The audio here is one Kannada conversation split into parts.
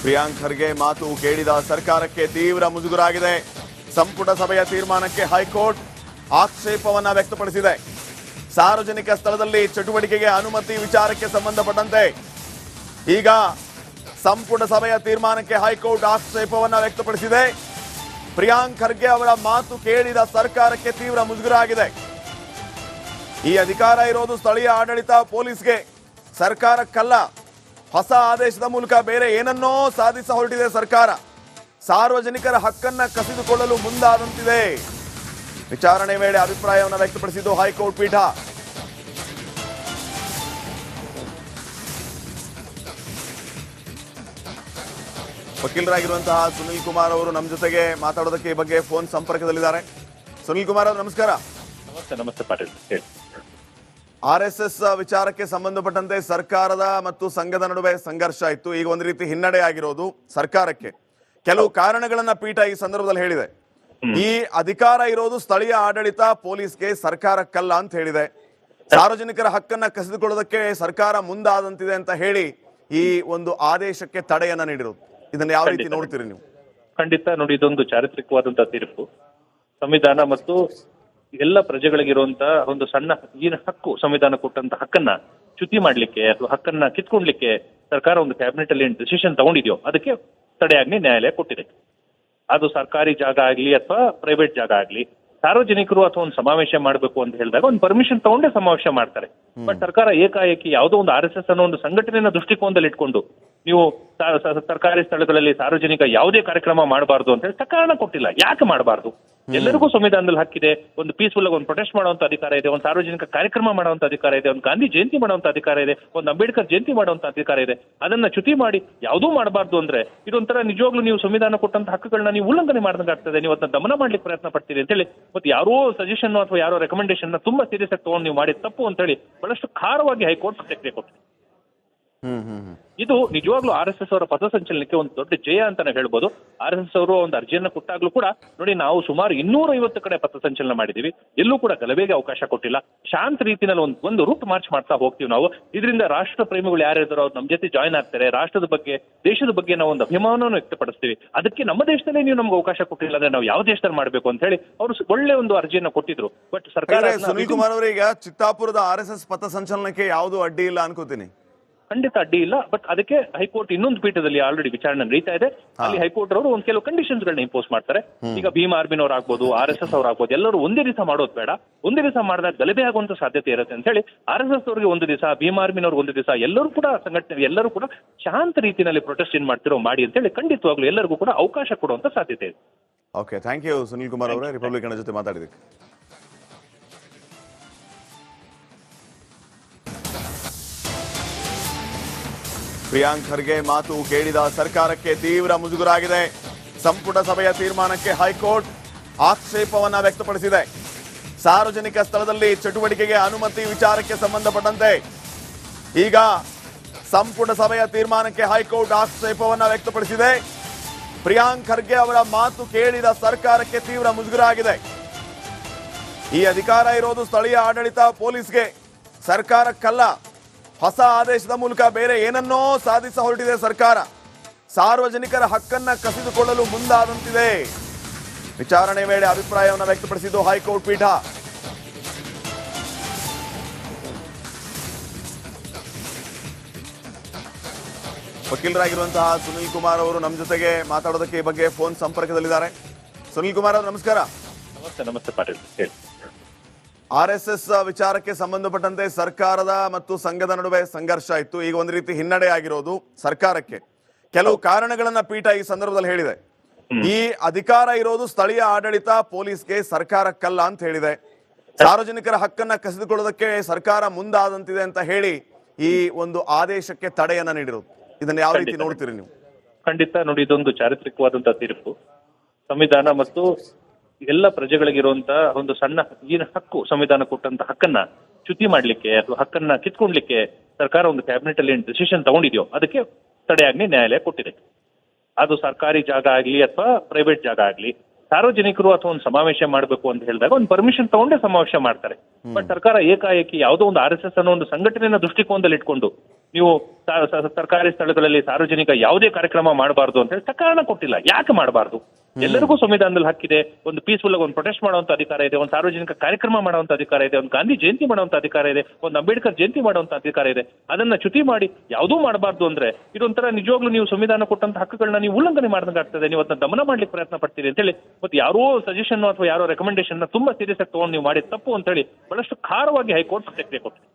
ಪ್ರಿಯಾಂಕ್ ಖರ್ಗೆ ಮಾತು ಕೇಳಿದ ಸರ್ಕಾರಕ್ಕೆ ತೀವ್ರ ಮುಜುಗರಾಗಿದೆ. ಸಂಪುಟ ಸಭೆಯ ತೀರ್ಮಾನಕ್ಕೆ ಹೈಕೋರ್ಟ್ ಆಕ್ಷೇಪವನ್ನ ವ್ಯಕ್ತಪಡಿಸಿದೆ. ಸಾರ್ವಜನಿಕ ಸ್ಥಳದಲ್ಲಿ ಚಟುವಟಿಕೆಗೆ ಅನುಮತಿ ವಿಚಾರಕ್ಕೆ ಸಂಬಂಧಪಟ್ಟಂತೆ ಈಗ ಸಂಪುಟ ಸಭೆಯ ತೀರ್ಮಾನಕ್ಕೆ ಹೈಕೋರ್ಟ್ ಆಕ್ಷೇಪವನ್ನ ವ್ಯಕ್ತಪಡಿಸಿದೆ. ಪ್ರಿಯಾಂಕ್ ಖರ್ಗೆ ಅವರ ಮಾತು ಕೇಳಿದ ಸರ್ಕಾರಕ್ಕೆ ತೀವ್ರ ಮುಜುಗರಾಗಿದೆ. ಈ ಅಧಿಕಾರ ಇರೋದು ಸ್ಥಳೀಯ ಆಡಳಿತ ಪೊಲೀಸ್ಗೆ, ಸರ್ಕಾರಕ್ಕಲ್ಲ. ಹೊಸ ಆದೇಶದ ಮೂಲಕ ಬೇರೆ ಏನನ್ನೋ ಸಾಧಿಸ ಹೊರಟಿದೆ ಸರ್ಕಾರ. ಸಾರ್ವಜನಿಕರ ಹಕ್ಕನ್ನ ಕಸಿದುಕೊಳ್ಳಲು ಮುಂದಾದಂತಿದೆ. ವಿಚಾರಣೆ ವೇಳೆ ಅಭಿಪ್ರಾಯವನ್ನು ವ್ಯಕ್ತಪಡಿಸಿದ್ದು ಹೈಕೋರ್ಟ್ ಪೀಠ. ವಕೀಲರಾಗಿರುವಂತಹ ಸುನಿಲ್ ಕುಮಾರ್ ಅವರು ನಮ್ಮ ಜೊತೆಗೆ ಮಾತಾಡೋದಕ್ಕೆ ಈ ಬಗ್ಗೆ ಫೋನ್ ಸಂಪರ್ಕದಲ್ಲಿದ್ದಾರೆ. ಸುನಿಲ್ ಕುಮಾರ್ ಅವರು ನಮಸ್ಕಾರ. ನಮಸ್ತೆ ಪಾಟೀಲ್. RSS ವಿಚಾರಕ್ಕೆ ಸಂಬಂಧಪಟ್ಟಂತೆ ಸರ್ಕಾರದ ಮತ್ತು ಸಂಘದ ನಡುವೆ ಸಂಘರ್ಷ ಇತ್ತು. ಈಗ ಒಂದು ರೀತಿ ಹಿನ್ನಡೆ ಆಗಿರೋದು ಸರ್ಕಾರಕ್ಕೆ. ಕೆಲವು ಕಾರಣಗಳನ್ನ ಪೀಠ ಈ ಸಂದರ್ಭದಲ್ಲಿ ಹೇಳಿದೆ. ಈ ಅಧಿಕಾರ ಇರೋದು ಸ್ಥಳೀಯ ಆಡಳಿತ ಪೊಲೀಸ್ಗೆ, ಸರ್ಕಾರಕ್ಕಲ್ಲ ಅಂತ ಹೇಳಿದೆ. ಸಾರ್ವಜನಿಕರ ಹಕ್ಕನ್ನ ಕಸಿದುಕೊಳ್ಳೋದಕ್ಕೆ ಸರ್ಕಾರ ಮುಂದಾದಂತಿದೆ ಅಂತ ಹೇಳಿ ಈ ಒಂದು ಆದೇಶಕ್ಕೆ ತಡೆಯನ್ನ ನೀಡಿರೋದು. ಇದನ್ನ ಯಾವ ರೀತಿ ನೋಡ್ತೀರಿ ನೀವು? ಖಂಡಿತ ನೋಡಿ, ಇದೊಂದು ಚಾರಿತ್ರಿಕವಾದಂತಹ ತೀರ್ಪು. ಸಂವಿಧಾನ ಮತ್ತು ಎಲ್ಲ ಪ್ರಜೆಗಳಿಗಿರುವಂತಹ ಒಂದು ಸಣ್ಣ ಏನು ಹಕ್ಕು, ಸಂವಿಧಾನ ಕೊಟ್ಟಂತ ಹಕ್ಕನ್ನ ಚ್ಯುತಿ ಮಾಡ್ಲಿಕ್ಕೆ ಅಥವಾ ಹಕ್ಕನ್ನ ಕಿತ್ಕೊಂಡ್ಲಿಕ್ಕೆ ಸರ್ಕಾರ ಒಂದು ಕ್ಯಾಬಿನೆಟ್ ಅಲ್ಲಿ ಏನು ಡಿಸಿಷನ್ ತಗೊಂಡಿದ್ಯೋ ಅದಕ್ಕೆ ತಡೆಯಾಜ್ಞೆ ನ್ಯಾಯಾಲಯ ಕೊಟ್ಟಿದೆ. ಅದು ಸರ್ಕಾರಿ ಜಾಗ ಆಗ್ಲಿ ಅಥವಾ ಪ್ರೈವೇಟ್ ಜಾಗ ಆಗ್ಲಿ, ಸಾರ್ವಜನಿಕರು ಅಥವಾ ಒಂದು ಸಮಾವೇಶ ಮಾಡಬೇಕು ಅಂತ ಹೇಳಿದಾಗ ಒಂದು ಪರ್ಮಿಷನ್ ತಗೊಂಡೇ ಸಮಾವೇಶ ಮಾಡ್ತಾರೆ. ಬಟ್ ಸರ್ಕಾರ ಏಕಾಏಕಿ ಯಾವುದೋ ಒಂದು RSS ಅನ್ನೋ ಒಂದು ಸಂಘಟನೆಯ ದೃಷ್ಟಿಕೋನದಲ್ಲಿ ಇಟ್ಕೊಂಡು ನೀವು ಸರ್ಕಾರಿ ಸ್ಥಳಗಳಲ್ಲಿ ಸಾರ್ವಜನಿಕ ಯಾವುದೇ ಕಾರ್ಯಕ್ರಮ ಮಾಡಬಾರ್ದು ಅಂತ ಹೇಳಿ ಕಾರಣ ಕೊಟ್ಟಿಲ್ಲ. ಯಾಕೆ ಮಾಡಬಾರ್ದು? ಎಲ್ಲರಿಗೂ ಸಂವಿಧಾನದಲ್ಲಿ ಹಕ್ಕಿದೆ. ಒಂದು ಪೀಸ್ಫುಲ್ ಆಗಿ ಒಂದು ಪ್ರೊಟೆಸ್ಟ್ ಮಾಡುವಂತ ಅಧಿಕಾರ ಇದೆ, ಒಂದು ಸಾರ್ವಜನಿಕ ಕಾರ್ಯಕ್ರಮ ಮಾಡುವಂತ ಅಧಿಕಾರ ಇದೆ, ಒಂದು ಗಾಂಧಿ ಜಯಂತಿ ಮಾಡುವಂತ ಅಧಿಕಾರ ಇದೆ, ಒಂದು ಅಂಬೇಡ್ಕರ್ ಜಯಂತಿ ಮಾಡುವಂತ ಅಧಿಕಾರ ಇದೆ. ಅದನ್ನ ಚ್ಯುತಿ ಮಾಡಿ ಯಾವುದೂ ಮಾಡಬಾರ್ದು ಅಂದ್ರೆ ಇದೊಂಥರ ನಿಜವಾಗ್ಲೂ ನೀವು ಸಂವಿಧಾನ ಕೊಟ್ಟಂತ ಹಕ್ಕುಗಳನ್ನ ನೀವು ಉಲ್ಲಂಘನೆ ಮಾಡಿದಂಗೆ ಆಗ್ತದೆ. ನೀವು ಅದನ್ನ ದಮನ ಮಾಡ್ಲಿಕ್ಕೆ ಪ್ರಯತ್ನ ಪಡ್ತೀರಿ ಅಂತ ಹೇಳಿ ಮತ್ತೆ ಯಾರೋ ಸಜೆಷನ್ ಅಥವಾ ಯಾರೋ ರೆಕಮೆಂಡೇಶನ್ ತುಂಬಾ ಸೀರಿಯಸ್ ಆಗಿ ತಗೊಂಡು ನೀವು ಮಾಡಿದ ತಪ್ಪು ಅಂತ ಹೇಳಿ ಬಹಳಷ್ಟು ಖಾರವಾಗಿ ಹೈಕೋರ್ಟ್ ಪ್ರತಿಕ್ರಿಯೆ ಕೊಟ್ಟಿದೆ. ಇದು ನಿಜವಾಗ್ಲೂ RSS ಅವರ ಪಥಸಂಚಲನಕ್ಕೆ ಒಂದು ದೊಡ್ಡ ಜಯ ಅಂತಾನೆ ಹೇಳ್ಬೋದು. RSS ಅವರು ಒಂದು ಅರ್ಜಿಯನ್ನ ಕೊಟ್ಟಾಗ್ಲೂ ಕೂಡ ನೋಡಿ, ನಾವು ಸುಮಾರು 250 ಕಡೆ ಪಥಸಂಚಲನ ಮಾಡಿದೀವಿ, ಎಲ್ಲೂ ಕೂಡ ಗಲಭೆಗೆ ಅವಕಾಶ ಕೊಟ್ಟಿಲ್ಲ. ಶಾಂತ ರೀತಿಯಲ್ಲಿ ಒಂದು ರೂಟ್ ಮಾರ್ಚ್ ಮಾಡ್ತಾ ಹೋಗ್ತೀವಿ ನಾವು. ಇದರಿಂದ ರಾಷ್ಟ್ರ ಪ್ರೇಮಿಗಳು ಯಾರಿದ್ದಾರೋ ಅವ್ರು ನಮ್ಮ ಜೊತೆ ಜಾಯ್ನ್ ಆಗ್ತಾರೆ. ರಾಷ್ಟ್ರದ ಬಗ್ಗೆ, ದೇಶದ ಬಗ್ಗೆ ನಾವು ಒಂದು ಅಭಿಮಾನವನ್ನು ವ್ಯಕ್ತಪಡಿಸ್ತೀವಿ. ಅದಕ್ಕೆ ನಮ್ಮ ದೇಶದಲ್ಲೇ ನೀವು ನಮ್ಗೆ ಅವಕಾಶ ಕೊಟ್ಟಿಲ್ಲ ಅಂದ್ರೆ ನಾವು ಯಾವ ದೇಶದಲ್ಲಿ ಮಾಡಬೇಕು ಅಂತ ಹೇಳಿ ಅವರು ಒಳ್ಳೆ ಒಂದು ಅರ್ಜಿಯನ್ನ ಕೊಟ್ಟಿದ್ರು. ಬಟ್ ಸರ್ಕಾರ, ಸುನಿಲ್ ಕುಮಾರ್ ಅವರೀಗ ಚಿತ್ತಾಪುರದ RSS ಪಥಸಂಚಲನಕ್ಕೆ ಯಾವುದು ಅಡ್ಡಿ ಇಲ್ಲ ಅನ್ಕೋತೀನಿ. ಖಂಡಿತ ಅಡ್ಡಿ ಇಲ್ಲ. ಬಟ್ ಅದಕ್ಕೆ ಹೈಕೋರ್ಟ್ ಇನ್ನೊಂದು ಪೀಠದಲ್ಲಿ ಆಲ್ರೆಡಿ ವಿಚಾರಣೆ ನಡೀತಾ ಇದೆ. ಅಲ್ಲಿ ಹೈಕೋರ್ಟ್ ಅವರು ಒಂದು ಕೆಲವು ಕಂಡೀಷನ್ಸ್ ಗಳನ್ನ ಇಂಪೋಸ್ ಮಾಡ್ತಾರೆ. ಈಗ ಭೀಮ್ ಆರ್ಮಿನವ್ರು ಆಗ್ಬೋದು, RSS ಅವ್ರು ಆಗ್ಬೋದು, ಎಲ್ಲರೂ ಒಂದೇ ದಿವಸ ಮಾಡೋದು ಬೇಡ. ಒಂದೇ ದಿವಸ ಮಾಡಿದಾಗ ಗಲಭೆ ಆಗುವಂತ ಸಾಧ್ಯತೆ ಇರುತ್ತೆ ಅಂತ ಹೇಳಿ RSS ಅವರಿಗೆ ಒಂದು ದಿವಸ, ಭೀಮ್ ಆರ್ಮಿನವ್ರಿಗೆ ಒಂದು ದಿವಸ, ಎಲ್ಲರೂ ಕೂಡ ಸಂಘಟನೆ ಎಲ್ಲರೂ ಕೂಡ ಶಾಂತ ರೀತಿಯಲ್ಲಿ ಪ್ರೊಟೆಸ್ಟ್ ಏನ್ ಮಾಡ್ತಿರೋ ಮಾಡಿ ಅಂತ ಹೇಳಿ ಖಂಡಿತವಾಗ್ಲೂ ಎಲ್ಲರಿಗೂ ಕೂಡ ಅವಕಾಶ ಕೊಡುವಂತ ಸಾಧ್ಯತೆ ಇದೆ. Okay, thank you Sunil Kumar ಅವರೇ, ರಿಪಬ್ಲಿಕನ್ ಜೊತೆ ಮಾತಾಡಿದಕ್ಕೆ. ಪ್ರಿಯಾಂಕ್ ಖರ್ಗೆ ಮಾತು ಕೇಳಿದ ಸರ್ಕಾರಕ್ಕೆ ತೀವ್ರ ಮುಜುಗರಾಗಿದೆ. ಸಂಪುಟ ಸಭೆಯ ತೀರ್ಮಾನಕ್ಕೆ ಹೈಕೋರ್ಟ್ ಆಕ್ಷೇಪವನ್ನ ವ್ಯಕ್ತಪಡಿಸಿದೆ. ಸಾರ್ವಜನಿಕ ಸ್ಥಳದಲ್ಲಿ ಚಟುವಟಿಕೆಗೆ ಅನುಮತಿ ವಿಚಾರಕ್ಕೆ ಸಂಬಂಧಪಟ್ಟಂತೆ ಈಗ ಸಂಪುಟ ಸಭೆಯ ತೀರ್ಮಾನಕ್ಕೆ ಹೈಕೋರ್ಟ್ ಆಕ್ಷೇಪವನ್ನ ವ್ಯಕ್ತಪಡಿಸಿದೆ. ಪ್ರಿಯಾಂಕ್ ಖರ್ಗೆ ಅವರ ಮಾತು ಕೇಳಿದ ಸರ್ಕಾರಕ್ಕೆ ತೀವ್ರ ಮುಜುಗರಾಗಿದೆ. ಈ ಅಧಿಕಾರ ಇರೋದು ಸ್ಥಳೀಯ ಆಡಳಿತ ಪೊಲೀಸ್ಗೆ, ಸರ್ಕಾರಕ್ಕಲ್ಲ. ಹೊಸ ಆದೇಶದ ಮೂಲಕ ಬೇರೆ ಏನನ್ನೋ ಸಾಧಿಸ ಹೊರಟಿದೆ ಸರ್ಕಾರ. ಸಾರ್ವಜನಿಕರ ಹಕ್ಕನ್ನ ಕಸಿದುಕೊಳ್ಳಲು ಮುಂದಾದಂತಿದೆ. ವಿಚಾರಣೆ ವೇಳೆ ಅಭಿಪ್ರಾಯವನ್ನು ವ್ಯಕ್ತಪಡಿಸಿದ್ದು ಹೈಕೋರ್ಟ್ ಪೀಠ. ವಕೀಲರಾಗಿರುವಂತಹ ಸುನಿಲ್ ಕುಮಾರ್ ಅವರು ನಮ್ಮ ಜೊತೆಗೆ ಮಾತಾಡೋದಕ್ಕೆ ಈ ಬಗ್ಗೆ ಫೋನ್ ಸಂಪರ್ಕದಲ್ಲಿದ್ದಾರೆ. ಸುನಿಲ್ ಕುಮಾರ್ ಅವರು ನಮಸ್ಕಾರ. ನಮಸ್ತೆ ಪಾಟೀಲ್. RSS ವಿಚಾರಕ್ಕೆ ಸಂಬಂಧಪಟ್ಟಂತೆ ಸರ್ಕಾರದ ಮತ್ತು ಸಂಘದ ನಡುವೆ ಸಂಘರ್ಷ ಇತ್ತು. ಈಗ ಒಂದು ರೀತಿ ಹಿನ್ನಡೆ ಆಗಿರೋದು ಸರ್ಕಾರಕ್ಕೆ. ಕೆಲವು ಕಾರಣಗಳನ್ನ ಪೀಠ ಈ ಸಂದರ್ಭದಲ್ಲಿ ಹೇಳಿದೆ. ಈ ಅಧಿಕಾರ ಇರೋದು ಸ್ಥಳೀಯ ಆಡಳಿತ ಪೊಲೀಸ್ಗೆ, ಸರ್ಕಾರಕ್ಕಲ್ಲ ಅಂತ ಹೇಳಿದೆ. ಸಾರ್ವಜನಿಕರ ಹಕ್ಕನ್ನ ಕಸಿದುಕೊಳ್ಳೋದಕ್ಕೆ ಸರ್ಕಾರ ಮುಂದಾದಂತಿದೆ ಅಂತ ಹೇಳಿ ಈ ಒಂದು ಆದೇಶಕ್ಕೆ ತಡೆಯನ್ನ ನೀಡಿರೋದು. ಇದನ್ನ ಯಾವ ರೀತಿ ನೋಡ್ತೀರಿ ನೀವು? ಖಂಡಿತ ನೋಡಿ, ಇದೊಂದು ಚಾರಿತ್ರಿಕವಾದಂತಹ ತೀರ್ಪು. ಸಂವಿಧಾನ ಮತ್ತು ಎಲ್ಲ ಪ್ರಜೆಗಳಿಗಿರುವಂತಹ ಒಂದು ಸಣ್ಣ ಏನು ಹಕ್ಕು, ಸಂವಿಧಾನ ಕೊಟ್ಟಂತ ಹಕ್ಕನ್ನ ಚ್ಯುತಿ ಮಾಡ್ಲಿಕ್ಕೆ ಅಥವಾ ಹಕ್ಕನ್ನ ಕಿತ್ಕೊಂಡ್ಲಿಕ್ಕೆ ಸರ್ಕಾರ ಒಂದು ಕ್ಯಾಬಿನೆಟ್ ಅಲ್ಲಿ ಏನು ಡಿಸಿಷನ್ ತಗೊಂಡಿದ್ಯೋ ಅದಕ್ಕೆ ತಡೆಯಾಜ್ಞೆ ನ್ಯಾಯಾಲಯ ಕೊಟ್ಟಿದೆ. ಅದು ಸರ್ಕಾರಿ ಜಾಗ ಆಗ್ಲಿ ಅಥವಾ ಪ್ರೈವೇಟ್ ಜಾಗ ಆಗ್ಲಿ, ಸಾರ್ವಜನಿಕರು ಅಥವಾ ಒಂದು ಸಮಾವೇಶ ಮಾಡಬೇಕು ಅಂತ ಹೇಳಿದಾಗ ಒಂದು ಪರ್ಮಿಷನ್ ತಗೊಂಡೇ ಸಮಾವೇಶ ಮಾಡ್ತಾರೆ. ಬಟ್ ಸರ್ಕಾರ ಏಕಾಏಕಿ ಯಾವುದೋ ಒಂದು RSS ಅನ್ನೋ ಒಂದು ಸಂಘಟನೆಯ ದೃಷ್ಟಿಕೋನದಲ್ಲಿ ಇಟ್ಕೊಂಡು ನೀವು ಸರ್ಕಾರಿ ಸ್ಥಳಗಳಲ್ಲಿ ಸಾರ್ವಜನಿಕ ಯಾವುದೇ ಕಾರ್ಯಕ್ರಮ ಮಾಡಬಾರ್ದು ಅಂತ ಹೇಳಿ ಕಾರಣ ಕೊಟ್ಟಿಲ್ಲ. ಯಾಕೆ ಮಾಡಬಾರ್ದು? ಎಲ್ಲರಿಗೂ ಸಂವಿಧಾನದಲ್ಲಿ ಹಕ್ಕಿದೆ. ಒಂದು ಪೀಸ್ಫುಲ್ ಆಗಿ ಒಂದು ಪ್ರೊಟೆಸ್ಟ್ ಮಾಡುವಂತ ಅಧಿಕಾರ ಇದೆ, ಒಂದು ಸಾರ್ವಜನಿಕ ಕಾರ್ಯಕ್ರಮ ಮಾಡುವಂತ ಅಧಿಕಾರ ಇದೆ, ಒಂದು ಗಾಂಧಿ ಜಯಂತಿ ಮಾಡುವಂತ ಅಧಿಕಾರ ಇದೆ, ಒಂದು ಅಂಬೇಡ್ಕರ್ ಜಯಂತಿ ಮಾಡುವಂತ ಅಧಿಕಾರ ಇದೆ. ಅದನ್ನ ಚ್ಯುತಿ ಮಾಡಿ ಯಾವುದೂ ಮಾಡಬಾರ್ದು ಅಂದ್ರೆ ಇದೊಂಥರ ನಿಜವಾಗ್ಲೂ ನೀವು ಸಂವಿಧಾನ ಕೊಟ್ಟಂತ ಹಕ್ಕುಗಳನ್ನ ನೀವು ಉಲ್ಲಂಘನೆ ಮಾಡ್ದಂಗಾಗ್ತದೆ. ನೀವು ಅದನ್ನ ದಮನ ಮಾಡ್ಲಿಕ್ಕೆ ಪ್ರಯತ್ನ ಪಡ್ತೀರಿ ಅಂತ ಹೇಳಿ ಮತ್ತೆ ಯಾರೋ ಸಜೆಷನ್ ಅಥವಾ ಯಾರೋ ರೆಕಮೆಂಡೇಶನ್ ತುಂಬಾ ಸೀರಿಯಸ್ ಆಗಿ ತಗೊಂಡು ನೀವು ಮಾಡಿ ತಪ್ಪು ಅಂತ ಹೇಳಿ ಬಹಳಷ್ಟು ಖಾರವಾಗಿ ಹೈಕೋರ್ಟ್ ಪ್ರತಿಕ್ರಿಯೆ ಕೊಟ್ಟಿದೆ.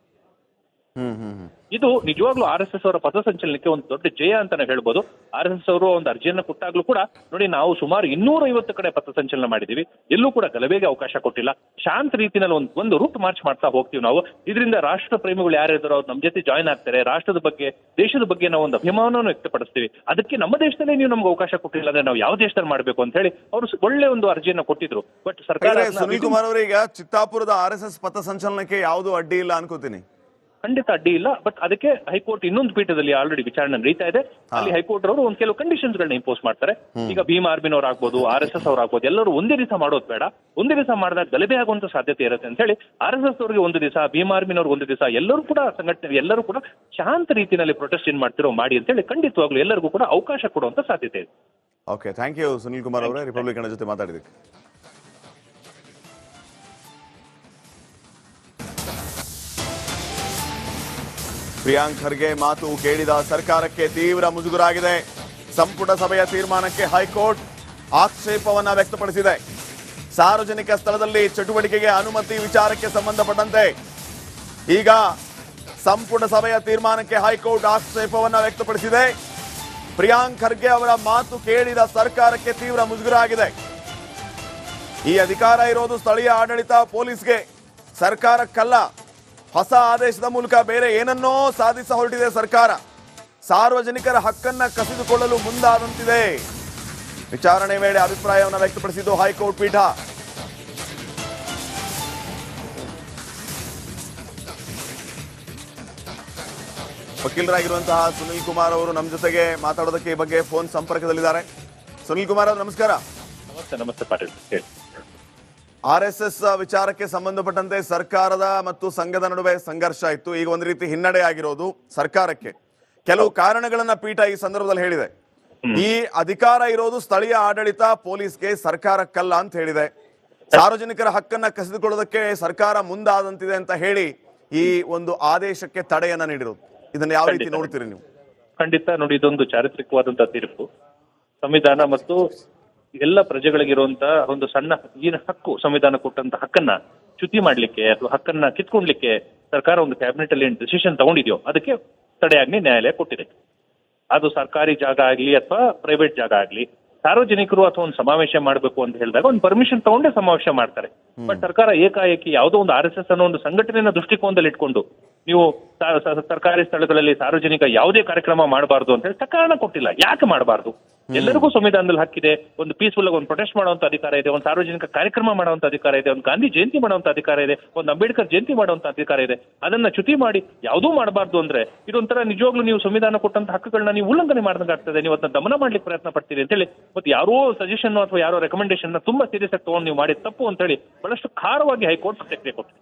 ಇದು ನಿಜವಾಗ್ಲೂ RSS ಅವರ ಪಥಸಂಚಲನಕ್ಕೆ ಒಂದು ದೊಡ್ಡ ಜಯ ಅಂತಾನೆ ಹೇಳ್ಬೋದು. RSS ಅವರು ಒಂದು ಅರ್ಜಿಯನ್ನ ಕೊಟ್ಟಾಗ್ಲೂ ಕೂಡ ನೋಡಿ, ನಾವು ಸುಮಾರು 250 ಕಡೆ ಪಥಸಂಚಲನ ಮಾಡಿದೀವಿ, ಎಲ್ಲೂ ಕೂಡ ಗಲಭೆಗೆ ಅವಕಾಶ ಕೊಟ್ಟಿಲ್ಲ. ಶಾಂತ ರೀತಿಯಲ್ಲಿ ಒಂದು ರೂಟ್ ಮಾರ್ಚ್ ಮಾಡ್ತಾ ಹೋಗ್ತೀವಿ ನಾವು. ಇದರಿಂದ ರಾಷ್ಟ್ರ ಪ್ರೇಮಿಗಳು ಯಾರಿದ್ದಾರೋ ಅವ್ರು ನಮ್ಮ ಜೊತೆ ಜಾಯ್ನ್ ಆಗ್ತಾರೆ. ರಾಷ್ಟ್ರದ ಬಗ್ಗೆ, ದೇಶದ ಬಗ್ಗೆ ನಾವು ಒಂದು ಅಭಿಮಾನವನ್ನು ವ್ಯಕ್ತಪಡಿಸ್ತೀವಿ. ಅದಕ್ಕೆ ನಮ್ಮ ದೇಶದಲ್ಲೇ ನೀವು ನಮ್ಗೆ ಅವಕಾಶ ಕೊಟ್ಟಿಲ್ಲ ಅಂದ್ರೆ ನಾವು ಯಾವ ದೇಶದಲ್ಲಿ ಮಾಡಬೇಕು ಅಂತ ಹೇಳಿ ಅವರು ಒಳ್ಳೆ ಒಂದು ಅರ್ಜಿಯನ್ನ ಕೊಟ್ಟಿದ್ರು. ಬಟ್ ಸರ್ಕಾರ ಸುನೀಲ್ ಕುಮಾರ್ ಅವರೀಗ ಚಿತ್ತಾಪುರದ RSS ಪಥಸಂಚಲನಕ್ಕೆ ಯಾವುದು ಅಡ್ಡಿ ಇಲ್ಲ ಅನ್ಕೋತೀನಿ. ಖಂಡಿತ ಅಡ್ಡಿ ಇಲ್ಲ. ಬಟ್ ಅದಕ್ಕೆ ಹೈಕೋರ್ಟ್ ಇನ್ನೊಂದು ಪೀಠದಲ್ಲಿ ಆಲ್ರೆಡಿ ವಿಚಾರಣೆ ನಡೀತಾ ಇದೆ. ಅಲ್ಲಿ ಹೈಕೋರ್ಟ್ ಅವರು ಒಂದು ಕೆಲವು ಕಂಡೀಷನ್ಸ್ ಗಳನ್ನ ಇಂಪೋಸ್ ಮಾಡ್ತಾರೆ. ಈಗ ಭೀಮ್ ಆರ್ಮಿನವ್ರು ಆಗ್ಬೋದು, RSS ಅವ್ರು ಆಗ್ಬೋದು, ಎಲ್ಲರೂ ಒಂದೇ ದಿವಸ ಮಾಡೋದು ಬೇಡ. ಒಂದೇ ದಿವಸ ಮಾಡಿದಾಗ ಗಲಭೆ ಆಗುವಂತ ಸಾಧ್ಯತೆ ಇರುತ್ತೆ ಅಂತ ಹೇಳಿ RSS ಅವರಿಗೆ ಒಂದು ದಿವಸ, ಭೀಮ್ ಆರ್ಮಿನವ್ರಿಗೆ ಒಂದು ದಿವಸ, ಎಲ್ಲರೂ ಕೂಡ ಸಂಘಟನೆ ಎಲ್ಲರೂ ಕೂಡ ಶಾಂತ ರೀತಿಯಲ್ಲಿ ಪ್ರೊಟೆಸ್ಟ್ ಏನ್ ಮಾಡ್ತಿರೋ ಮಾಡಿ ಅಂತ ಹೇಳಿ ಖಂಡಿತವಾಗ್ಲೂ ಎಲ್ಲರಿಗೂ ಕೂಡ ಅವಕಾಶ ಕೊಡುವಂತ ಸಾಧ್ಯತೆ ಇದೆ. Okay, thank you Sunil Kumar ಅವರೇ, ರಿಪಬ್ಲಿಕನ್ ಜೊತೆ ಮಾತಾಡಿದಕ್ಕೆ. ಪ್ರಿಯಾಂಕ್ ಖರ್ಗೆ ಮಾತು ಕೇಳಿದ ಸರ್ಕಾರಕ್ಕೆ ತೀವ್ರ ಮುಜುಗರ ಆಗಿದೆ. ಸಂಪುಟ ಸಭೆಯ ತೀರ್ಮಾನಕ್ಕೆ ಹೈಕೋರ್ಟ್ ಆಕ್ಷೇಪವನ್ನ ವ್ಯಕ್ತಪಡಿಸಿದೆ. ಸಾರ್ವಜನಿಕ ಸ್ಥಳದಲ್ಲಿ ಚಟುವಟಿಕೆಗೆ ಅನುಮತಿ ವಿಚಾರಕ್ಕೆ ಸಂಬಂಧಪಟ್ಟಂತೆ ಈಗ ಸಂಪುಟ ಸಭೆಯ ತೀರ್ಮಾನಕ್ಕೆ ಹೈಕೋರ್ಟ್ ಆಕ್ಷೇಪವನ್ನ ವ್ಯಕ್ತಪಡಿಸಿದೆ. ಪ್ರಿಯಾಂಕ್ ಖರ್ಗೆ ಅವರ ಮಾತು ಕೇಳಿದ ಸರ್ಕಾರಕ್ಕೆ ತೀವ್ರ ಮುಜುಗರ ಆಗಿದೆ. ಈ ಅಧಿಕಾರ ಇರೋದು ಸ್ಥಳೀಯ ಆಡಳಿತ ಪೊಲೀಸ್ಗೆ, ಸರ್ಕಾರಕ್ಕಲ್ಲ. ಹೊಸ ಆದೇಶದ ಮೂಲಕ ಬೇರೆ ಏನನ್ನೋ ಸಾಧಿಸ ಹೊರಟಿದೆ ಸರ್ಕಾರ. ಸಾರ್ವಜನಿಕರ ಹಕ್ಕನ್ನ ಕಸಿದುಕೊಳ್ಳಲು ಮುಂದಾದಂತಿದೆ. ವಿಚಾರಣೆ ವೇಳೆ ಅಭಿಪ್ರಾಯವನ್ನು ವ್ಯಕ್ತಪಡಿಸಿದ್ದು ಹೈಕೋರ್ಟ್ ಪೀಠ. ವಕೀಲರಾಗಿರುವಂತಹ ಸುನೀಲ್ ಕುಮಾರ್ ಅವರು ನಮ್ಮ ಜೊತೆಗೆ ಮಾತಾಡೋದಕ್ಕೆ ಈ ಬಗ್ಗೆ ಫೋನ್ ಸಂಪರ್ಕದಲ್ಲಿದ್ದಾರೆ. ಸುನೀಲ್ ಕುಮಾರ್ ಅವರು ನಮಸ್ಕಾರ. ನಮಸ್ತೆ ಪಾಟೀಲ್. RSS ವಿಚಾರಕ್ಕೆ ಸಂಬಂಧಪಟ್ಟಂತೆ ಸರ್ಕಾರದ ಮತ್ತು ಸಂಘದ ನಡುವೆ ಸಂಘರ್ಷ ಇತ್ತು. ಈಗ ಒಂದು ರೀತಿ ಹಿನ್ನಡೆ ಆಗಿರೋದು ಸರ್ಕಾರಕ್ಕೆ. ಕೆಲವು ಕಾರಣಗಳನ್ನ ಪೀಠ ಈ ಸಂದರ್ಭದಲ್ಲಿ ಹೇಳಿದೆ. ಈ ಅಧಿಕಾರ ಇರೋದು ಸ್ಥಳೀಯ ಆಡಳಿತ ಪೊಲೀಸ್ಗೆ, ಸರ್ಕಾರಕ್ಕಲ್ಲ ಅಂತ ಹೇಳಿದೆ. ಸಾರ್ವಜನಿಕರ ಹಕ್ಕನ್ನ ಕಸಿದುಕೊಳ್ಳೋದಕ್ಕೆ ಸರ್ಕಾರ ಮುಂದಾದಂತಿದೆ ಅಂತ ಹೇಳಿ ಈ ಒಂದು ಆದೇಶಕ್ಕೆ ತಡೆಯನ್ನ ನೀಡಿರೋದು. ಇದನ್ನ ಯಾವ ರೀತಿ ನೋಡ್ತೀರಿ ನೀವು? ಖಂಡಿತ ನೋಡಿ, ಇದೊಂದು ಚಾರಿತ್ರಿಕವಾದಂತಹ ತೀರ್ಪು. ಸಂವಿಧಾನ ಮತ್ತು ಎಲ್ಲ ಪ್ರಜೆಗಳಿಗಿರುವಂತಹ ಒಂದು ಸಣ್ಣ ಏನು ಹಕ್ಕು, ಸಂವಿಧಾನ ಕೊಟ್ಟಂತ ಹಕ್ಕನ್ನ ಚ್ಯುತಿ ಮಾಡ್ಲಿಕ್ಕೆ ಅಥವಾ ಹಕ್ಕನ್ನ ಕಿತ್ಕೊಳ್ಲಿಕ್ಕೆ ಸರ್ಕಾರ ಒಂದು ಕ್ಯಾಬಿನೆಟ್ ಅಲ್ಲಿ ಡಿಸಿಷನ್ ತಗೊಂಡಿದ್ಯೋ ಅದಕ್ಕೆ ತಡೆಯಾಜ್ಞೆ ನ್ಯಾಯಾಲಯ ಕೊಟ್ಟಿದೆ. ಅದು ಸರ್ಕಾರಿ ಜಾಗ ಆಗ್ಲಿ ಅಥವಾ ಪ್ರೈವೇಟ್ ಜಾಗ ಆಗ್ಲಿ, ಸಾರ್ವಜನಿಕರು ಅಥವಾ ಒಂದು ಸಮಾವೇಶ ಮಾಡಬೇಕು ಅಂತ ಹೇಳಿದಾಗ ಒಂದು ಪರ್ಮಿಷನ್ ತಗೊಂಡೇ ಸಮಾವೇಶ ಮಾಡ್ತಾರೆ. ಬಟ್ ಸರ್ಕಾರ ಏಕಾಏಕಿ ಯಾವುದೋ ಒಂದು RSS ಅನ್ನೋ ಒಂದು ಸಂಘಟನೆಯ ದೃಷ್ಟಿಕೋನದಲ್ಲಿ ಇಟ್ಕೊಂಡು ನೀವು ಸರ್ಕಾರಿ ಸ್ಥಳಗಳಲ್ಲಿ ಸಾರ್ವಜನಿಕ ಯಾವುದೇ ಕಾರ್ಯಕ್ರಮ ಮಾಡಬಾರ್ದು ಅಂತ ಹೇಳಿ ಕಾರಣ ಕೊಟ್ಟಿಲ್ಲ. ಯಾಕೆ ಮಾಡಬಾರ್ದು? ಎಲ್ಲರಿಗೂ ಸಂವಿಧಾನದಲ್ಲಿ ಹಕ್ಕಿದೆ. ಒಂದು ಪೀಸ್ಫುಲ್ ಆಗಿ ಒಂದು ಪ್ರೊಟೆಸ್ಟ್ ಮಾಡುವಂತ ಅಧಿಕಾರ ಇದೆ, ಒಂದು ಸಾರ್ವಜನಿಕ ಕಾರ್ಯಕ್ರಮ ಮಾಡುವಂತ ಅಧಿಕಾರ ಇದೆ, ಒಂದು ಗಾಂಧಿ ಜಯಂತಿ ಮಾಡುವಂತ ಅಧಿಕಾರ ಇದೆ, ಒಂದು ಅಂಬೇಡ್ಕರ್ ಜಯಂತಿ ಮಾಡುವಂತ ಅಧಿಕಾರ ಇದೆ. ಅದನ್ನ ಚ್ಯುತಿ ಮಾಡಿ ಯಾವುದೂ ಮಾಡಬಾರ್ದು ಅಂದ್ರೆ ಇದೊಂಥರ ನಿಜವಾಗ್ಲೂ ನೀವು ಸಂವಿಧಾನ ಕೊಟ್ಟಂತ ಹಕ್ಕುಗಳನ್ನ ನೀವು ಉಲ್ಲಂಘನೆ ಮಾಡ್ದಂಗಾಗ್ತದೆ. ನೀವು ಅದನ್ನ ದಮನ ಮಾಡ್ಲಿಕ್ಕೆ ಪ್ರಯತ್ನ ಪಡ್ತೀರಿ ಅಂತ ಹೇಳಿ ಮತ್ತೆ ಯಾರೋ ಸಜೆಷನ್ ಅಥವಾ ಯಾರೋ ರೆಕಮೆಂಡೇಶನ್ ತುಂಬಾ ಸೀರಿಯಸ್ ಆಗಿ ತಗೊಂಡು ನೀವು ಮಾಡಿ ತಪ್ಪು ಅಂತ ಹೇಳಿ ಬಹಳಷ್ಟು ಖಾರವಾಗಿ ಹೈಕೋರ್ಟ್ ಪ್ರತಿಕ್ರಿಯೆ ಕೊಟ್ಟಿದೆ.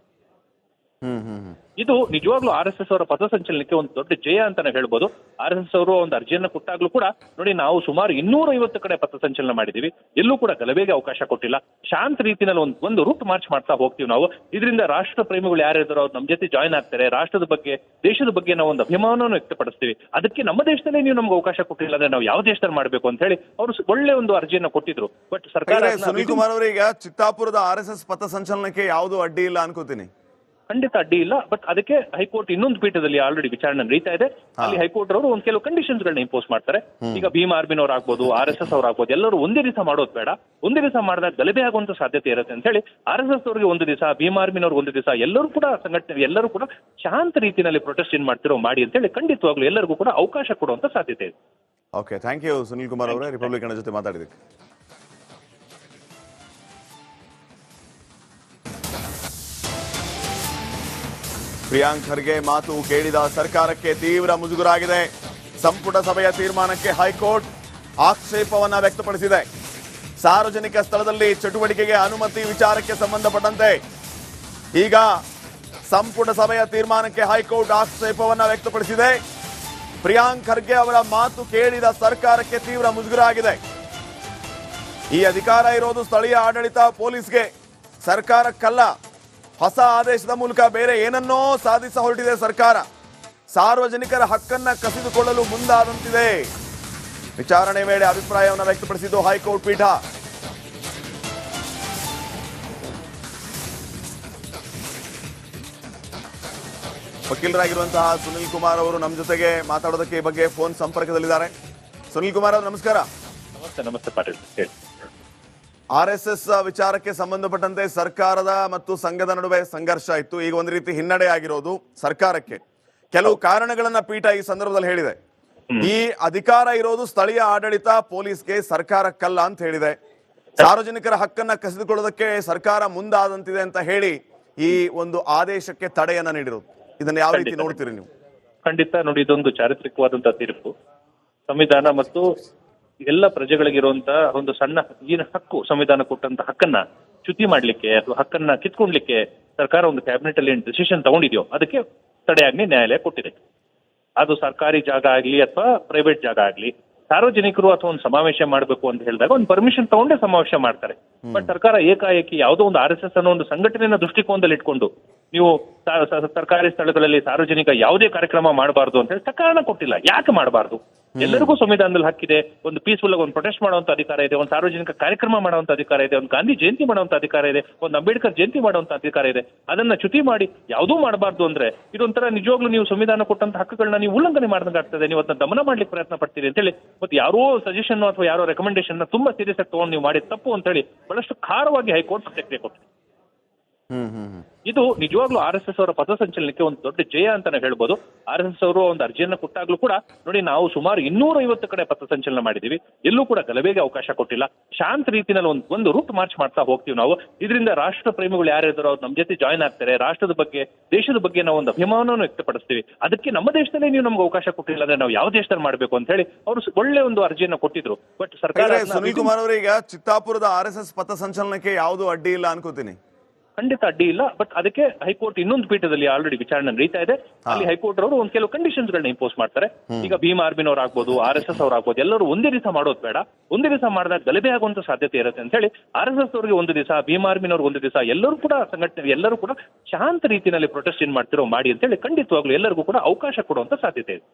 ಇದು ನಿಜವಾಗ್ಲೂ RSS ಅವರ ಪಥಸಂಚಲನಕ್ಕೆ ಒಂದು ದೊಡ್ಡ ಜಯ ಅಂತಾನೆ ಹೇಳ್ಬೋದು. RSS ಅವರು ಒಂದು ಅರ್ಜಿಯನ್ನ ಕೊಟ್ಟಾಗ್ಲೂ ಕೂಡ ನೋಡಿ, ನಾವು ಸುಮಾರು 250 ಕಡೆ ಪಥಸಂಚಲನ ಮಾಡಿದೀವಿ, ಎಲ್ಲೂ ಕೂಡ ಗಲಭೆಗೆ ಅವಕಾಶ ಕೊಟ್ಟಿಲ್ಲ. ಶಾಂತ ರೀತಿಯಲ್ಲಿ ಒಂದು ರೂಟ್ ಮಾರ್ಚ್ ಮಾಡ್ತಾ ಹೋಗ್ತೀವಿ ನಾವು. ಇದರಿಂದ ರಾಷ್ಟ್ರ ಪ್ರೇಮಿಗಳು ಯಾರಿದ್ದಾರೋ ಅವ್ರು ನಮ್ಮ ಜೊತೆ ಜಾಯ್ನ್ ಆಗ್ತಾರೆ. ರಾಷ್ಟ್ರದ ಬಗ್ಗೆ, ದೇಶದ ಬಗ್ಗೆ ನಾವು ಒಂದು ಅಭಿಮಾನವನ್ನು ವ್ಯಕ್ತಪಡಿಸ್ತೀವಿ. ಅದಕ್ಕೆ ನಮ್ಮ ದೇಶದಲ್ಲೇ ನೀವು ನಮ್ಗೆ ಅವಕಾಶ ಕೊಟ್ಟಿಲ್ಲ ಅಂದ್ರೆ ನಾವು ಯಾವ ದೇಶದಲ್ಲಿ ಮಾಡಬೇಕು ಅಂತ ಹೇಳಿ ಅವರು ಒಳ್ಳೆ ಒಂದು ಅರ್ಜಿಯನ್ನ ಕೊಟ್ಟಿದ್ರು. ಬಟ್ ಸರ್ಕಾರ ಸುನೀಲ್ ಕುಮಾರ್ ಅವರೀಗ ಚಿತ್ತಾಪುರದ RSS ಪಥಸಂಚಲನಕ್ಕೆ ಯಾವುದು ಅಡ್ಡಿ ಇಲ್ಲ ಅನ್ಕೋತೀನಿ. ಖಂಡಿತ ಅಡ್ಡಿ ಇಲ್ಲ. ಬಟ್ ಅದಕ್ಕೆ ಹೈಕೋರ್ಟ್ ಇನ್ನೊಂದು ಪೀಠದಲ್ಲಿ ಆಲ್ರೆಡಿ ವಿಚಾರಣೆ ನಡೀತಾ ಇದೆ. ಅಲ್ಲಿ ಹೈಕೋರ್ಟ್ ಅವರು ಒಂದು ಕೆಲವು ಕಂಡೀಷನ್ಸ್ ಗಳನ್ನ ಇಂಪೋಸ್ ಮಾಡ್ತಾರೆ. ಈಗ ಭೀಮ್ ಆರ್ಮಿನವ್ರು ಆಗ್ಬೋದು, RSS ಅವ್ರು ಆಗ್ಬೋದು, ಎಲ್ಲರೂ ಒಂದೇ ದಿವಸ ಮಾಡೋದು ಬೇಡ. ಒಂದೇ ದಿವಸ ಮಾಡಿದಾಗ ಗಲಭೆ ಆಗುವಂತ ಸಾಧ್ಯತೆ ಇರುತ್ತೆ ಅಂತ ಹೇಳಿ RSS ಅವರಿಗೆ ಒಂದು ದಿವಸ, ಭೀಮ್ ಆರ್ಮಿನವ್ರಿಗೆ ಒಂದು ದಿವಸ, ಎಲ್ಲರೂ ಕೂಡ ಸಂಘಟನೆ ಎಲ್ಲರೂ ಕೂಡ ಶಾಂತ ರೀತಿಯಲ್ಲಿ ಪ್ರೊಟೆಸ್ಟ್ ಏನ್ ಮಾಡ್ತಿರೋ ಮಾಡಿ ಅಂತ ಹೇಳಿ ಖಂಡಿತವಾಗ್ಲೂ ಎಲ್ಲರಿಗೂ ಕೂಡ ಅವಕಾಶ ಕೊಡುವಂತ ಸಾಧ್ಯತೆ ಇದೆ. Okay, thank you Sunil Kumar ಅವರೇ, ರಿಪಬ್ಲಿಕನ್ ಜೊತೆ ಮಾತಾಡಿದಕ್ಕೆ. ಪ್ರಿಯಾಂಕ್ ಖರ್ಗೆ ಮಾತು ಕೇಳಿದ ಸರ್ಕಾರಕ್ಕೆ ತೀವ್ರ ಮುಜುಗರ ಆಗಿದೆ. ಸಂಪುಟ ಸಭೆಯ ತೀರ್ಮಾನಕ್ಕೆ ಹೈಕೋರ್ಟ್ ಆಕ್ಷೇಪವನ್ನ ವ್ಯಕ್ತಪಡಿಸಿದೆ. ಸಾರ್ವಜನಿಕ ಸ್ಥಳದಲ್ಲಿ ಚಟುವಟಿಕೆಗೆ ಅನುಮತಿ ವಿಚಾರಕ್ಕೆ ಸಂಬಂಧಪಟ್ಟಂತೆ ಈಗ ಸಂಪುಟ ಸಭೆಯ ತೀರ್ಮಾನಕ್ಕೆ ಹೈಕೋರ್ಟ್ ಆಕ್ಷೇಪವನ್ನ ವ್ಯಕ್ತಪಡಿಸಿದೆ. ಪ್ರಿಯಾಂಕ್ ಖರ್ಗೆ ಅವರ ಮಾತು ಕೇಳಿದ ಸರ್ಕಾರಕ್ಕೆ ತೀವ್ರ ಮುಜುಗರ ಆಗಿದೆ. ಈ ಅಧಿಕಾರ ಇರೋದು ಸ್ಥಳೀಯ ಆಡಳಿತ ಪೊಲೀಸ್ಗೆ, ಸರ್ಕಾರಕ್ಕಲ್ಲ. ಹೊಸ ಆದೇಶದ ಮೂಲಕ ಬೇರೆ ಏನನ್ನೋ ಸಾಧಿಸ ಹೊರಟಿದೆ ಸರ್ಕಾರ. ಸಾರ್ವಜನಿಕರ ಹಕ್ಕನ್ನ ಕಸಿದುಕೊಳ್ಳಲು ಮುಂದಾದಂತಿದೆ. ವಿಚಾರಣೆ ವೇಳೆ ಅಭಿಪ್ರಾಯವನ್ನು ವ್ಯಕ್ತಪಡಿಸಿದ್ದು ಹೈಕೋರ್ಟ್ ಪೀಠ. ವಕೀಲರಾಗಿರುವಂತಹ ಸುನಿಲ್ ಕುಮಾರ್ ಅವರು ನಮ್ಮ ಜೊತೆಗೆ ಮಾತಾಡೋದಕ್ಕೆ ಈ ಬಗ್ಗೆ ಫೋನ್ ಸಂಪರ್ಕದಲ್ಲಿದ್ದಾರೆ. ಸುನಿಲ್ ಕುಮಾರ್ ಅವರು ನಮಸ್ಕಾರ. ನಮಸ್ತೆ ಪಾಟೀಲ್, ಹೇಳಿ. RSS ವಿಚಾರಕ್ಕೆ ಸಂಬಂಧಪಟ್ಟಂತೆ ಸರ್ಕಾರದ ಮತ್ತು ಸಂಘದ ನಡುವೆ ಸಂಘರ್ಷ ಇತ್ತು. ಈಗ ಒಂದು ರೀತಿ ಹಿನ್ನಡೆ ಆಗಿರೋದು ಸರ್ಕಾರಕ್ಕೆ. ಕೆಲವು ಕಾರಣಗಳನ್ನ ಪೀಠ ಈ ಸಂದರ್ಭದಲ್ಲಿ ಹೇಳಿದೆ. ಈ ಅಧಿಕಾರ ಇರೋದು ಸ್ಥಳೀಯ ಆಡಳಿತ ಪೊಲೀಸ್ಗೆ, ಸರ್ಕಾರಕ್ಕಲ್ಲ ಅಂತ ಹೇಳಿದೆ. ಸಾರ್ವಜನಿಕರ ಹಕ್ಕನ್ನ ಕಸಿದುಕೊಳ್ಳೋದಕ್ಕೆ ಸರ್ಕಾರ ಮುಂದಾದಂತಿದೆ ಅಂತ ಹೇಳಿ ಈ ಒಂದು ಆದೇಶಕ್ಕೆ ತಡೆಯನ್ನ ನೀಡಿರೋದು. ಇದನ್ನ ಯಾವ ರೀತಿ ನೋಡ್ತೀರಿ ನೀವು? ಖಂಡಿತ ನೋಡಿ, ಇದೊಂದು ಚಾರಿತ್ರಿಕವಾದಂತಹ ತೀರ್ಪು. ಸಂವಿಧಾನ ಮತ್ತು ಎಲ್ಲ ಪ್ರಜೆಗಳಿಗಿರುವಂತಹ ಒಂದು ಸಣ್ಣ ಏನು ಹಕ್ಕು, ಸಂವಿಧಾನ ಕೊಟ್ಟಂತ ಹಕ್ಕನ್ನ ಚ್ಯುತಿ ಮಾಡ್ಲಿಕ್ಕೆ ಅಥವಾ ಹಕ್ಕನ್ನ ಕಿತ್ಕೊಳ್ಲಿಕ್ಕೆ ಸರ್ಕಾರ ಒಂದು ಕ್ಯಾಬಿನೆಟ್ ಅಲ್ಲಿ ಡಿಸಿಷನ್ ತಗೊಂಡಿದ್ಯೋ ಅದಕ್ಕೆ ತಡೆಯಾಜ್ಞೆ ನ್ಯಾಯಾಲಯ ಕೊಟ್ಟಿದೆ. ಅದು ಸರ್ಕಾರಿ ಜಾಗ ಆಗ್ಲಿ ಅಥವಾ ಪ್ರೈವೇಟ್ ಜಾಗ ಆಗ್ಲಿ, ಸಾರ್ವಜನಿಕರು ಅಥವಾ ಒಂದು ಸಮಾವೇಶ ಮಾಡಬೇಕು ಅಂತ ಹೇಳಿದಾಗ ಒಂದು ಪರ್ಮಿಷನ್ ತಗೊಂಡೇ ಸಮಾವೇಶ ಮಾಡ್ತಾರೆ. ಬಟ್ ಸರ್ಕಾರ ಏಕಾಏಕಿ ಯಾವುದೋ ಒಂದು RSS ಅನ್ನೋ ಒಂದು ಸಂಘಟನೆಯ ದೃಷ್ಟಿಕೋನದಲ್ಲಿ ಇಟ್ಕೊಂಡು ನೀವು ಸರ್ಕಾರಿ ಸ್ಥಳಗಳಲ್ಲಿ ಸಾರ್ವಜನಿಕ ಯಾವುದೇ ಕಾರ್ಯಕ್ರಮ ಮಾಡಬಾರ್ದು ಅಂತ ಹೇಳಿ ಕಾರಣ ಕೊಟ್ಟಿಲ್ಲ. ಯಾಕೆ ಮಾಡಬಾರ್ದು? ಎಲ್ಲರಿಗೂ ಸಂವಿಧಾನದಲ್ಲಿ ಹಕ್ಕಿದೆ. ಒಂದು ಪೀಸ್ಫುಲ್ ಆಗಿ ಒಂದು ಪ್ರೊಟೆಸ್ಟ್ ಮಾಡುವಂತ ಅಧಿಕಾರ ಇದೆ, ಒಂದು ಸಾರ್ವಜನಿಕ ಕಾರ್ಯಕ್ರಮ ಮಾಡುವಂತ ಅಧಿಕಾರ ಇದೆ, ಒಂದು ಗಾಂಧಿ ಜಯಂತಿ ಮಾಡುವಂತ ಅಧಿಕಾರ ಇದೆ, ಒಂದು ಅಂಬೇಡ್ಕರ್ ಜಯಂತಿ ಮಾಡುವಂತ ಅಧಿಕಾರ ಇದೆ. ಅದನ್ನ ಚ್ಯುತಿ ಮಾಡಿ ಯಾವುದೂ ಮಾಡಬಾರ್ದು ಅಂದ್ರೆ ಇದೊಂಥರ ನಿಜವಾಗ್ಲೂ ನೀವು ಸಂವಿಧಾನ ಕೊಟ್ಟಂತ ಹಕ್ಕುಗಳನ್ನ ನೀವು ಉಲ್ಲಂಘನೆ ಮಾಡ್ದಂಗಾಗ್ತದೆ. ನೀವು ಅದನ್ನ ದಮನ ಮಾಡ್ಲಿಕ್ಕೆ ಪ್ರಯತ್ನ ಪಡ್ತೀರಿ ಅಂತ ಹೇಳಿ ಮತ್ತೆ ಯಾರೋ ಸಜೆಷನ್ ಅಥವಾ ಯಾರೋ ರೆಕಮೆಂಡೇಶನ್ ತುಂಬಾ ಸೀರಿಯಸ್ ಆಗಿ ತಗೊಂಡು ನೀವು ಮಾಡಿದ ತಪ್ಪು ಅಂತ ಹೇಳಿ ಬಹಳಷ್ಟು ಖಾರವಾಗಿ ಹೈಕೋರ್ಟ್ ಪ್ರತಿಕ್ರಿಯೆ ಕೊಟ್ಟಿದೆ. ಇದು ನಿಜವಾಗ್ಲೂ RSS ಅವರ ಪಥಸಂಚಲನಕ್ಕೆ ಒಂದು ದೊಡ್ಡ ಜಯ ಅಂತಾನೆ ಹೇಳ್ಬೋದು. RSS ಅವರು ಒಂದು ಅರ್ಜಿಯನ್ನ ಕೊಟ್ಟಾಗ್ಲೂ ಕೂಡ ನೋಡಿ, ನಾವು ಸುಮಾರು 250 ಕಡೆ ಪಥಸಂಚಲನ ಮಾಡಿದೀವಿ, ಎಲ್ಲೂ ಕೂಡ ಗಲಭೆಗೆ ಅವಕಾಶ ಕೊಟ್ಟಿಲ್ಲ. ಶಾಂತ ರೀತಿಯಲ್ಲಿ ಒಂದು ರೂಟ್ ಮಾರ್ಚ್ ಮಾಡ್ತಾ ಹೋಗ್ತೀವಿ ನಾವು. ಇದರಿಂದ ರಾಷ್ಟ್ರ ಪ್ರೇಮಿಗಳು ಯಾರಿದ್ದಾರೋ ಅವ್ರು ನಮ್ಮ ಜೊತೆ ಜಾಯ್ನ್ ಆಗ್ತಾರೆ. ರಾಷ್ಟ್ರದ ಬಗ್ಗೆ, ದೇಶದ ಬಗ್ಗೆ ನಾವು ಒಂದು ಅಭಿಮಾನವನ್ನು ವ್ಯಕ್ತಪಡಿಸ್ತೀವಿ. ಅದಕ್ಕೆ ನಮ್ಮ ದೇಶದಲ್ಲೇ ನೀವು ನಮ್ಗೆ ಅವಕಾಶ ಕೊಟ್ಟಿಲ್ಲ ಅಂದ್ರೆ ನಾವು ಯಾವ ದೇಶದಲ್ಲಿ ಮಾಡಬೇಕು ಅಂತ ಹೇಳಿ ಅವರು ಒಳ್ಳೆ ಒಂದು ಅರ್ಜಿಯನ್ನ ಕೊಟ್ಟಿದ್ರು. ಬಟ್ ಸರ್ಕಾರ, ಸುನಿಲ್ ಕುಮಾರ್ ಅವರೀಗ ಚಿತ್ತಾಪುರದ RSS ಪಥಸಂಚಲನಕ್ಕೆ ಯಾವುದು ಅಡ್ಡಿ ಇಲ್ಲ ಅನ್ಕೋತೀನಿ. ಖಂಡಿತ ಅಡ್ಡಿ ಇಲ್ಲ. ಬಟ್ ಅದಕ್ಕೆ ಹೈಕೋರ್ಟ್ ಇನ್ನೊಂದು ಪೀಠದಲ್ಲಿ ಆಲ್ರೆಡಿ ವಿಚಾರಣೆ ನಡೀತಾ ಇದೆ. ಅಲ್ಲಿ ಹೈಕೋರ್ಟ್ ಅವರು ಒಂದು ಕೆಲವು ಕಂಡೀಷನ್ಸ್ ಗಳನ್ನ ಇಂಪೋಸ್ ಮಾಡ್ತಾರೆ. ಈಗ ಭೀಮ್ ಆರ್ಮಿನ್ ಅವ್ರು ಆಗ್ಬೋದು, RSS ಅವ್ರು ಆಗ್ಬೋದು, ಎಲ್ಲರೂ ಒಂದೇ ದಿವಸ ಮಾಡೋದು ಬೇಡ. ಒಂದೇ ದಿವಸ ಮಾಡಿದಾಗ ಗಲಭೆ ಆಗುವಂತ ಸಾಧ್ಯತೆ ಇರುತ್ತೆ ಅಂತ ಹೇಳಿ RSS ಅವರಿಗೆ ಒಂದು ದಿವಸ, ಭೀಮ್ ಆರ್ಮಿನ್ ಅವ್ರಿಗೆ ಒಂದು ದಿವಸ, ಎಲ್ಲರೂ ಕೂಡ ಸಂಘಟನೆ ಎಲ್ಲರೂ ಕೂಡ ಶಾಂತ ರೀತಿಯಲ್ಲಿ ಪ್ರೊಟೆಸ್ಟ್ ಏನ್ ಮಾಡ್ತಿರೋ ಮಾಡಿ ಅಂತ ಹೇಳಿ ಖಂಡಿತವಾಗ್ಲೂ ಎಲ್ಲರಿಗೂ ಕೂಡ ಅವಕಾಶ ಕೊಡುವಂತ ಸಾಧ್ಯತೆ ಇದೆ.